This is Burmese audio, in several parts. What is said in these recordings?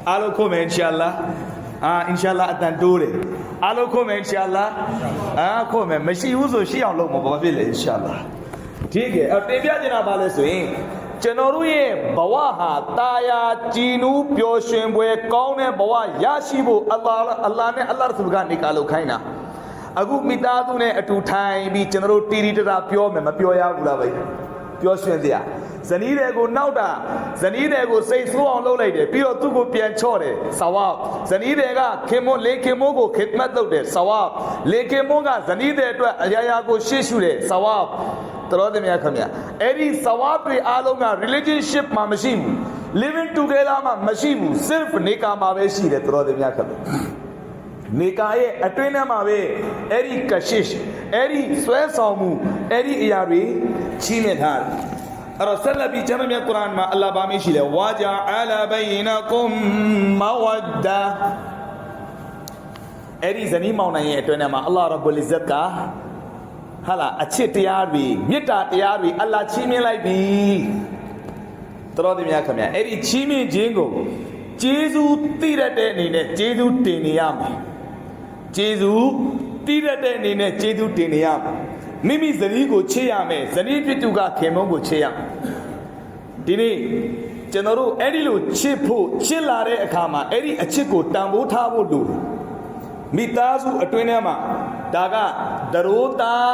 အားလုံးခုမယ်အင်ရှာအလ္လာဟ်အင်ရှာအလ္လာဟ်အတန်တိုးတယ်အားလုံးခုမယ်အင်ရှာအလ္လာဟ်ခုမယ်မရှိဘူးဆိုရှိအောင်လုပ်မှာဘာဖြစ်လဲအင်ရှာအလ္လာဟ်ဒီကဲတင်ပြနေတာပါလဲဆိုရင်ကျွန်တော်တို့ရဲ့ဘဝဟာတာယာကြည်နူးပျော်ရွှင်ပွဲကောင်းတဲ့ဘဝရရှိဖို့အလ္လာဟ်နဲ့အလ္လာဟ်ရ်ဆူလ်ကနေကာလို့ခိုင်းတာအခုမိသားစုနဲ့အတူထိုင်ပြီးကျွန်တော်တို့တီတီတတာပြောမယ်မပြောရဘူးလားဗျပြောရွှင်စရာဇနီးတွေကိုနောက်တာဇနီးတွေကိုစိတ်ဆိုးအောင်လုပ်လိုက်တယ်ပြီးတော့သူ့ကိုပြန်ချော့တယ်ဆဝါဇနီးတွေကခင်မွန်းလေခင်မွန်းကိုခစ်မတ်လုပ်တယ်ဆဝါလေခင်မွန်းကဇနီးတွေအတွက်အရာရာကိုရှေ့ရှုတယ်ဆဝါတော်တယ်များခင်ဗျအဲ့ဒီဆဝါတွေအားလုံးက relationship မှာမရှိဘူး living together မှာမရှိဘူး self နေကာမှာပဲရှိတယ်တော်တယ်များခင်ဗျနေကာရဲ့အတွင်းထဲမှာပဲအဲ့ဒီကရှစ်အဲ့ဒီဆွဲဆောင်မှုအဲ့ဒီအရာတွေချီးမြှင့်ထားတယ်အဲ့တော့ဆက်လက်ပြီးကျမ်းမြတ်ကုရ်အာန်မှာအလ္လာဟ်ဘာမေးရှိလဲဝါဂျာအလာဘိနကုမ်မဝဒ္ဒါအဲ့ဒီဇနီးမောင်နှံရဲ့အတွင်းထဲမှာအလ္လာဟ်ရဘ်ဘူလ်အစ္စတ်ကဟာလာအချစ်တရားတွေမေတ္တာတရားတွေအလ္လာဟ်ချီးမြှင့်လိုက်ပြီတော်တယ်များခင်ဗျအဲ့ဒီချီးမြှင့်ခြင်းကိုကျေးဇူးသိရတဲ့အနေနဲ့ကျေးဇူးတင်နေရမယ်ကျေးဇူးတည်ရတဲ့အနေနဲ့ကျေးဇူးတင်နေရမိမိဇနီးကိုချေရမယ်ဇနီးဖြစ်သူကခင်မုန်းကိုချေရဒီနေ့ကျွန်တော်တို့အဲ့ဒီလိုချစ်ဖို့ချစ်လာတဲ့အခါမှာအဲ့ဒီအချစ်ကိုတန်ဖိုးထားဖို့လိုမိသားစုအတွင်းထဲမှာဒါကဒရိုးသား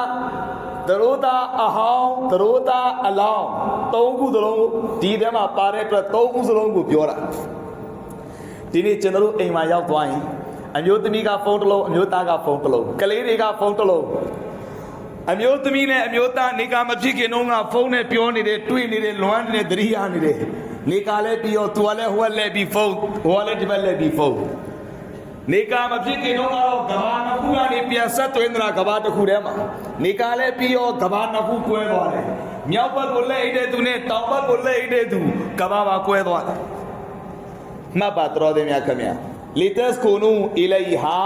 အဟောင်းဒရိုးသားအလောင်းသုံးခုစလုံးဒီထဲမှာပါတဲ့အတွက်သုံးခုစလုံးကိုပြောတာဒီနေ့ကျွန်တော်တို့အိမ်မှာရောက်သွားရင်အမျိုးသမီးကဖုန်းတစ်လုံးအမျိုးသားကဖုန်းတစ်လုံးကလေးတွေကဖုန်းတစ်လုံးအမျိုးသမီးနဲ့အမျိုးသားနေကမဖြစ်ခင်တော့ကဖုန်းနဲ့ပြောနေတယ်တွေ့နေတယ်လွမ်းနေတယ်သတိရနေတယ်နေကလည်းပြီးတော့သူကလည်းဟိုကလည်းပြီးဖုန်းဟိုကလည်းဒီဘက်လည်းပြီးဖုန်းနေကမဖြစ်ခင်တော့ကဘာနှစ်ခုကနေပြန်ဆက်သွင်းတာကဘာတစ်ခုတည်းမှာနေကလည်းပြီးတော့ကဘာနှစ်ခုကွဲသွားတယ်မြောက်ဘက်ကိုလှည့်တဲ့သူနဲ့တောင်ဘက်ကိုလှည့်တဲ့သူကဘာပါကွဲသွားတယ်မှတ်ပါတော်တယ်များခင်ဗျာလီတက်ကိုနူအီလိုက်ဟာ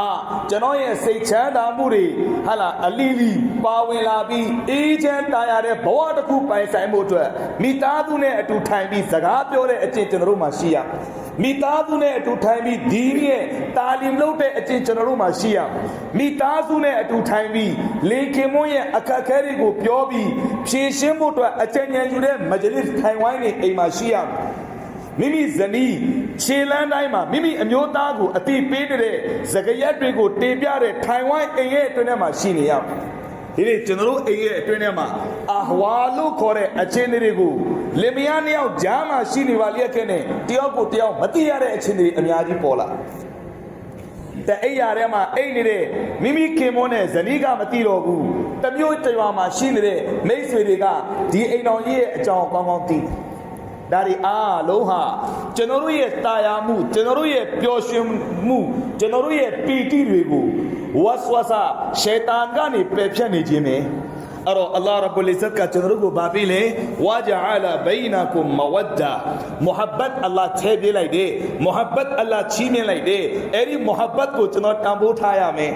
ကျွန်တော်ရဲ့စိတ်ချမ်းသာမှုတွေဟာလာအလီလီပါဝင်လာပြီးအေးချမ်းတာရတဲ့ဘဝတစ်ခုပိုင်ဆိုင်မှုအတွက်မိသားစုနဲ့အတူထိုင်ပြီးစကားပြောတဲ့အကျင့်ကျွန်တော်တို့မှာရှိရမိသားစုနဲ့အတူထိုင်ပြီးဒီရဲ့တာလီလုပ်တဲ့အကျင့်ကျွန်တော်တို့မှာရှိရမိသားစုနဲ့အတူထိုင်ပြီးလေခင်မွန်းရဲ့အခက်အခဲတွေကိုပြောပြီးဖြေရှင်းဖို့အတွက်အကြံဉာဏ်ယူတဲ့မဂျလစ်ထိုင်ဝိုင်းတွေအိမ်မှာရှိရမိမိဇနီးခြေလမ်းတိုင်းမှာမိမိအမျိုးသားကိုအတိပေးတဲ့စကားရက်တွေကိုတင်ပြတဲ့ထိုင်ဝိုင်းအိမ်ရဲ့အတွင်းထဲမှာရှိနေရဒီနေ့ကျွန်တော်တို့အိမ်ရဲ့အတွင်းထဲမှာအဟဝါလို့ခေါ်တဲ့အခြေအနေတွေကိုလင်မယားနှစ်ယောက်ကြားမှာရှိနေပါလျက်ခဲ့နဲ့တယောက်ကိုတယောက်မသိရတဲ့အခြေအနေအများကြီးပေါ်လာတဲ့အိမ်ရထဲမှာအိမ်နေတဲ့မိမိခင်မွန်းနဲ့ဇနီးကမသိတော့ဘူးတမျိုးတရွာမှာရှိနေတဲ့မိတ်ဆွေတွေကဒီအိမ်တော်ကြီးရဲ့အကြောင်းကောင်းကောင်းသိဒါတွေအားလုံးဟာကျွန်တော်တို့ရဲ့တာယာမှုကျွန်တော်တို့ရဲ့ပျော်ရွှင်မှုကျွန်တော်တို့ရဲ့ပီတိတွေကိုဝါဆွာဆာရှေတာန်ကနေပယ်ဖြတ်နေခြင်းပဲအဲ့တော့အလ္လာဟ်ရဘ်ဘူလ်အစ္စတ်ကကျွန်တော်တို့ကိုဗာပေးလေဝါဂျအလာဘိနကုမ်မဝဒ္ဒါမုဟဘ္ဘတ်အလ္လာဟ်ထည့်ပေးလိုက်တယ်မုဟဘ္ဘတ်အလ္လာဟ်ချီးမြှင့်လိုက်တယ်အဲ့ဒီမုဟဘ္ဘတ်ကိုကျွန်တော်တန်ဖိုးထားရမယ်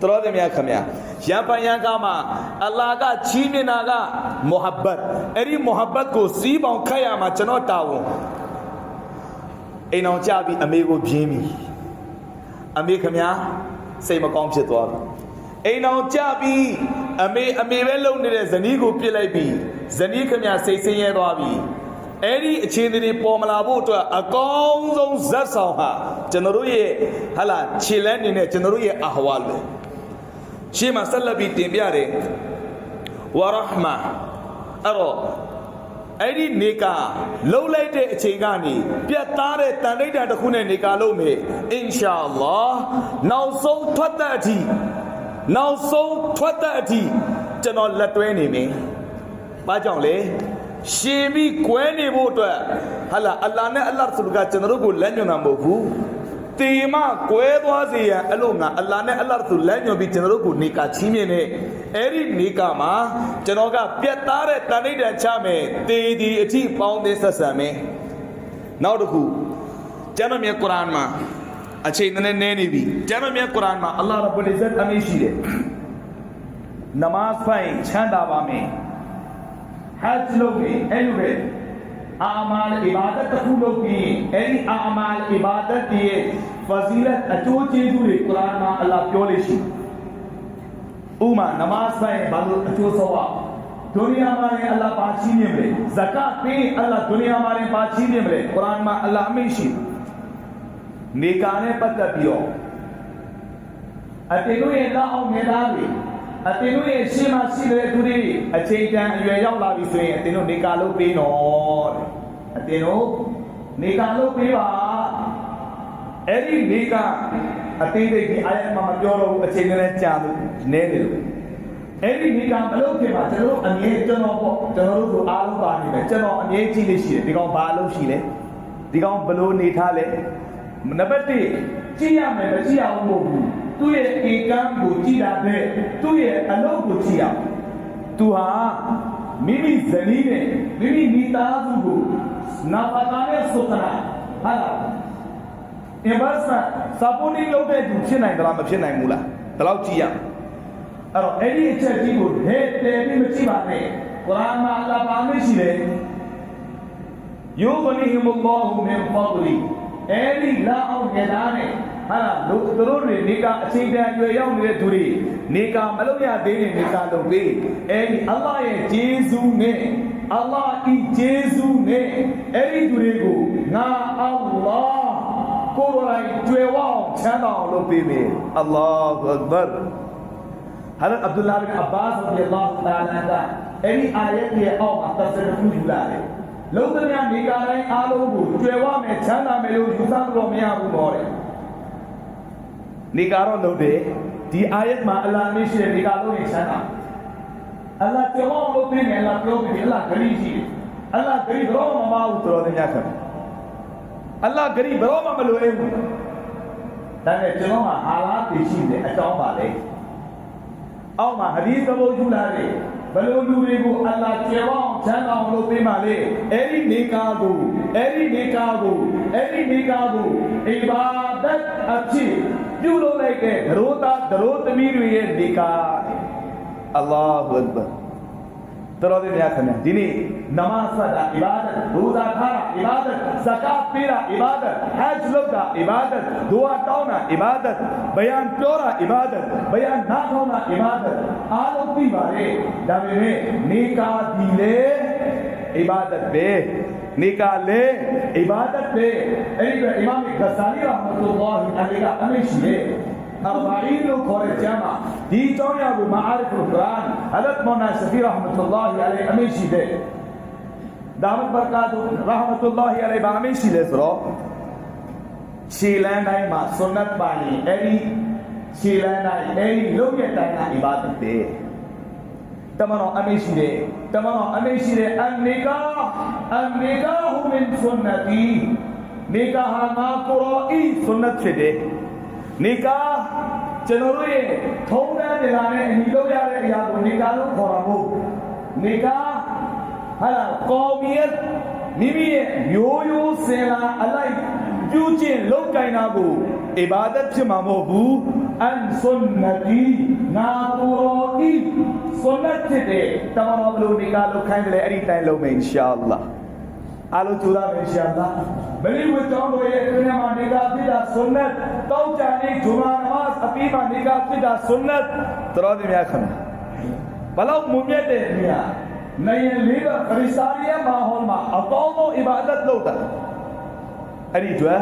တော်တယ်များခင်ဗျာရံပန်ရံကားမှာအလ္လာဟ်ကချီးမြှင့်တာကမုဟဘ္ဘတ်အဲ့ဒီမုဟဘ္ဘတ်ကိုစီးပေါင်ခတ်ရမှာကျွန်တော်တာဝန်အိမ်အောင်ကြပြီးအမေကိုပြင်းပြီအမေခင်ဗျာစိတ်မကောင်းဖြစ်သွားပြီအိမ်အောင်ကြပြီးအမေပဲလုံနေတဲ့ဇနီးကိုပြစ်လိုက်ပြီးဇနီးခင်ဗျာစိတ်ဆင်းရဲသွားပြီအဲ့ဒီအခြေအနေတွေပေါ်မလာဖို့အတွက်အကောင်းဆုံးဇက်ဆောင်ဟာကျွန်တော်တို့ရဲ့ဟာလာခြေလမ်းနေနဲ့ကျွန်တော်တို့ရဲ့အဟဝါလေရှေ့မှာဆက်လက်ပြီးတင်ပြတယ်ဝါရဟ်မာအဲ့တော့အဲ့ဒီနေကာလှုပ်လိုက်တဲ့အချိန်ကနေပြတ်သားတဲ့တန်ဋိဌာန်တစ်ခုနဲ့နေကာလုပ်မယ်အင်ရှာအလ္လာဟ်နောက်ဆုံးထွက်တဲ့အထိကျွန်တော်လက်တွဲနေမယ်ဘာကြောင့်လဲရှင်ပြီးကွဲနေဖို့အတွက်ဟာလာအလ္လာဟ်နဲ့အလ္လာဟ်ရ်ဆူလ်ကကျွန်တော်တို့ကိုလက်ညွှန်တာမဟုတ်ဘူးတေမကွဲသွားစေရန်အလို့ငါအလ္လာဟ်နဲ့အလ္လာဟ်ရ်ဆူလ်လက်ညွှန်ပြီးကျွန်တော်တို့ကိုနေကာချီးမြှင့်နေအဲ့ဒီနေကာမှာကျွန်တော်ကပြတ်သားတဲ့တန်ဋိဌာန်ချမယ်တေဒီအထိပေါင်းသင်းဆက်ဆံမယ်နောက်တစ်ခုကျမ်းတော်မြတ်ကုရ်အာန်မှာအချိန်နဲ့နည်းနေပြီကျမ်းတော်မြတ်ကုရ်အာန်မှာအလ္လာဟ်ရဘ်ဘူလ်အစ္စတ်အမိန့်ရှိတယ်နမတ်ဖိုင်ချမ်းသာပါမယ်ဟတ်ဂျ်လုပ်ရင်အဲ့လိုပဲ အာမာလ်အီဘာဒတ်တစ်ခုလုပ်ပြီးအဲ့ဒီအာမာလ်အီဘာဒတ်ရဲ့ဖဇီလတ်အကျိုးကျေးဇူးတွေကုရ်အာန်မှာအလ္လာဟ်ပြောလို့ရှိဥမာနမတ်ဆိုင်ဘာလို့အကျိုးဆောဒုနီယာမှာလည်းအလ္လာဟ်ပါချီးမြှင့်တယ်ဇကာတ်ပေးအလ္လာဟ်ဒုနီယာမှာလည်းပါချီးမြှင့်တယ်ကုရ်အာန်မှာအလ္လာဟ်အမိန့်ရှိနေကာနဲ့ပတ်သက်ပြီးတော့အတေတို့ရဲ့လက်အောင်ငယ်သားတွေအတင်တို့ရဲ့ရှေ့မှာရှိတဲ့သူတွေအချိန်တန်အရွယ်ရောက်လာပြီဆိုရင်အတင်တို့နေကာလုပ်ပေးတော့အတင်တို့နေကာလုပ်ပေးပါအဲ့ဒီနေကာအတင်တွေဒီအာယတ်မှာမပြောတော့ဘူးအချိန်နဲ့ကြာလို့နဲတယ်လို့အဲ့ဒီနေကာမလုပ်ခင်မှာကျွန်တော်အမြဲကျွန်တော်ပေါ့ကျွန်တော်တို့အားလုံးပါနေတယ်ကျွန်တော်အမြဲကြည့်လို့ရှိတယ်ဒီကောင်ဘာလုပ်ရှိလဲဒီကောင်ဘလို့နေထားလဲနံပါတ်1ကြည့်ရမယ်မကြည့်အောင်မဟုတ်ဘူးသူ့ရဲ့ဧကံကိုကြည့်တာပဲသူ့ရဲ့အလုပ်ကိုကြည့်အောင်သူဟာမိမိဇနီးနဲ့မိမိမိသားစုကိုနာဖကာနဲ့ဆုတ်တာဟာလားအဘတ်စပိုနီလုပ်တဲ့သူဖြစ်နိုင်သလားမဖြစ်နိုင်ဘူးလားဒီလောက်ကြည့်ရအဲ့တော့အဲ့ဒီအချက်ကြီးကိုဟဲ့တယ်ပြီးမကြည့်ပါနဲ့ကုရ်အာန်မှာအလ္လာဟ်ပါမရှိတယ်ယူဂနီဟီမူလ္လာဟူမင်ဖဒလီအဲ့ဒီလာအောင်ကြတာနဲ့ဟာလားလူတို့တွေနေကအချိန်တန်ရွယ်ရောက်နေတဲ့သူတွေနေကမလုပ်ရသေးတဲ့နေကလုပ်ပေးအဲဒီအလ္လာဟ်ရဲ့ဂျေဇူးနဲ့အလ္လာဟ်ဤဂျေဇူးနဲ့အဲဒီသူတွေကိုငါအလ္လာဟ်ကိုယ်တိုင်ကြွယ်ဝအောင်ချမ်းသာအောင်လုပ်ပေးမယ်အလ္လာဟူအက္ဘာဟာရတ်အဗ်ဒူလာဘ်အဘာစ်ရဒီအလ္လာဟ်တာအာလာအဲဒီအာယတ်ရဲ့အောက်မှာသက်သေပြုယူလာတယ်လုံးသမျှနေကတိုင်းအားလုံးကိုကြွယ်ဝမယ်ချမ်းသာမယ်လို့ယူဆလို့မရဘူးတော့တဲ့နေကာတော့လုပ်တယ်ဒီအာယတ်မှာအလ္လာဟ်မရှိတဲ့နေကာလုံးရင်ချမ်းသာအလ္လာဟ်ကြောင့်လုပ်ပြီးတယ်အလ္လာဟ်ပြောပြီးအလ္လာဟ်ဂရီရှိတယ်အလ္လာဟ်ဂရီဘရောမမဟုတ်တော်တယ်ညခါအလ္လာဟ်ဂရီဘရောမမလို့အဲ့ဘူးဒါနဲ့ကျွန်တော်ကအာလာသိရှိတယ်အကြောင်းပါလေအောက်မှာဟဒီသဘောယူလာတယ်ဘယ်လိုလူတွေကိုအလ္လာဟ်ကျေဝအောင်ချမ်းသာအောင်လုပ်ပေးမှလဲအဲ့ဒီနေကာကိုအီဘာဒတ်အဖြစ်ပြုလုပ်လိုက်တဲ့ဒရိုသမီးတွေရဲ့နေကာအလ္လာဟူအက္ဘာတော်တယ်များခင်ဗျာဒီနေ့နမတ်ဆတ်တာအီဘာဒတ်ရူဇာထားတာအီဘာဒတ်ဇကာတ်ပေးတာအီဘာဒတ်ဟဂျ်လုပ်တာအီဘာဒတ်ဒူအာတောင်းတာအီဘာဒတ်ဘယန်ပြောတာအီဘာဒတ်ဘယန်နားထောင်တာအီဘာဒတ်အားလုံးပြီးပါလေဒါပေမဲ့နေကာဒီလေအီဘာဒတ်ပဲနေကာလေအီဘာဒတ်ပဲအဲ့ဒီအီမာမ်ဂဇာလီရဟ်မတ်တူလာဟီအလိုင်ကအမရှိလေ40လို့ခေါ်တဲ့ကျမ်းမှာဒီအကြောင်းအရာကိုမာအာရစ််ကုရ်အာန်ဟလတ်မောနာရှဖီရဟ်မတ်တူလာဟီအလိုင်အမရှိတဲ့ဒါမတ်ဘရကာတူရဟ်မတ်တူလာဟီအလိုင်ဘာအမရှိလဲဆိုတော့ခြေလမ်းတိုင်းမှာဆွန်နတ်ပါရင်အဲ့ဒီခြေလမ်းတိုင်းအဲ့ဒီလုံးရဲ့တိုင်းကအီဘာဒတ်ပဲတမန်တော်အမရှိတဲ့အန်နီကာဟူမင်ဆွန်နတီနေကာဟာငါကုရ်အာန်ဆွန်နတ်ဖြစ်တယ်နေကာကျွန်တော်တို့ရဲ့ထုံးတမ်းနေတာနဲ့အညီလုပ်ရတဲ့အရာကိုနေကာလို့ခေါ်တာမဟုတ်နေကာဟာလာကောမီယတ်မိမိရဲ့မျိုးရိုးစင်လာအလိုက်ပြုကျင့်လုပ်ကိုင်တာကိုအီဘာဒတ်ဖြစ်မှာမဟုတ်ဘူးအန်ဆွန်နတီနာကူရောဤဆွန်နတ်ဖြစ်တဲ့တမန်တော်ဘလို့နေကာလုပ်ခိုင်းတယ်အဲ့ဒီတိုင်းလုပ်မယ်အင်ရှာအလ္လာဟ်အားလုံးကြိုးစားမယ်အင်ရှာအလ္လာဟ်မလီဝတ်ကြောင်းတို့ရဲ့အတွင်းမှာနေကာဖြစ်တာဆွန်နတ်တောက်ကြနေဂျူမာနမတ်အပြီးမှာနေကာဖြစ်တာဆွန်နတ်တော်တယ်များခင်ဘလောက်မုံမြတ်တဲ့နေရာနိုင်လေးကခရစ်စတီးယန်မာဟောမှာအကောင်းဆုံးအီဘာဒတ်လုပ်တာအဲ့ဒီအတွက်